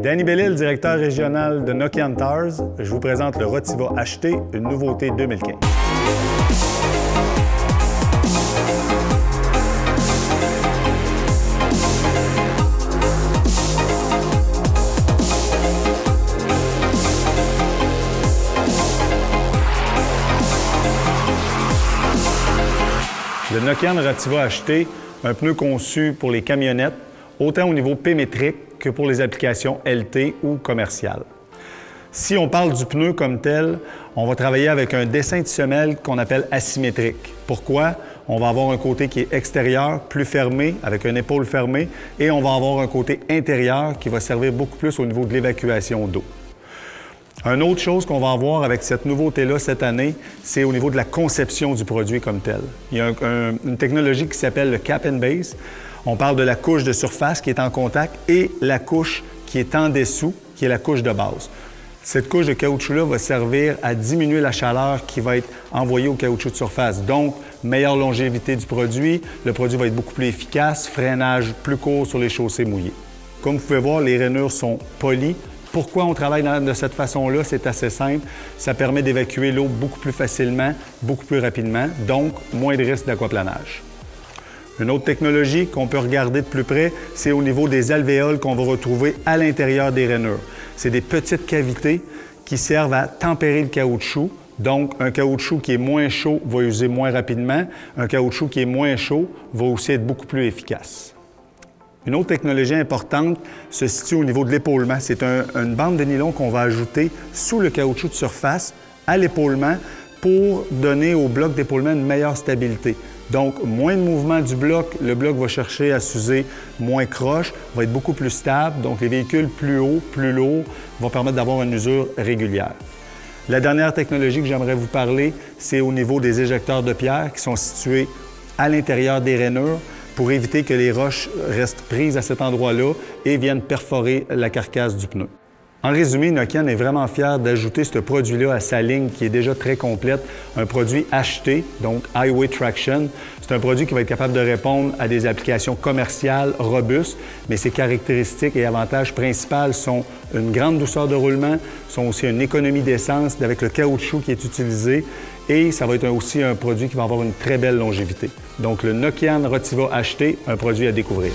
Danny Bellil, directeur régional de Nokian Tires. Je vous présente le Rotiva HT, une nouveauté 2015. Le Nokian Rotiva HT, un pneu conçu pour les camionnettes, autant au niveau P-métrique que pour les applications LT ou commerciales. Si on parle du pneu comme tel, on va travailler avec un dessin de semelle qu'on appelle asymétrique. Pourquoi? On va avoir un côté qui est extérieur, plus fermé, avec une épaule fermée, et on va avoir un côté intérieur qui va servir beaucoup plus au niveau de l'évacuation d'eau. Une autre chose qu'on va avoir avec cette nouveauté-là cette année, c'est au niveau de la conception du produit comme tel. Il y a une technologie qui s'appelle le cap and base. On parle de la couche de surface qui est en contact et la couche qui est en dessous, qui est la couche de base. Cette couche de caoutchouc-là va servir à diminuer la chaleur qui va être envoyée au caoutchouc de surface. Donc, meilleure longévité du produit, le produit va être beaucoup plus efficace, freinage plus court sur les chaussées mouillées. Comme vous pouvez voir, les rainures sont polies. Pourquoi on travaille de cette façon-là? C'est assez simple. Ça permet d'évacuer l'eau beaucoup plus facilement, beaucoup plus rapidement, donc moins de risque d'aquaplanage. Une autre technologie qu'on peut regarder de plus près, c'est au niveau des alvéoles qu'on va retrouver à l'intérieur des rainures. C'est des petites cavités qui servent à tempérer le caoutchouc. Donc, un caoutchouc qui est moins chaud va user moins rapidement. Un caoutchouc qui est moins chaud va aussi être beaucoup plus efficace. Une autre technologie importante se situe au niveau de l'épaulement. C'est une bande de nylon qu'on va ajouter sous le caoutchouc de surface à l'épaulement pour donner au bloc d'épaulement une meilleure stabilité. Donc, moins de mouvement du bloc, le bloc va chercher à s'user moins croche, va être beaucoup plus stable. Donc, les véhicules plus hauts, plus lourds vont permettre d'avoir une usure régulière. La dernière technologie que j'aimerais vous parler, c'est au niveau des éjecteurs de pierre qui sont situés à l'intérieur des rainures, pour éviter que les roches restent prises à cet endroit-là et viennent perforer la carcasse du pneu. En résumé, Nokian est vraiment fier d'ajouter ce produit-là à sa ligne qui est déjà très complète, un produit HT, donc Highway Traction. C'est un produit qui va être capable de répondre à des applications commerciales robustes, mais ses caractéristiques et avantages principaux sont une grande douceur de roulement, sont aussi une économie d'essence avec le caoutchouc qui est utilisé, et ça va être aussi un produit qui va avoir une très belle longévité. Donc le Nokian Rotiva HT, un produit à découvrir.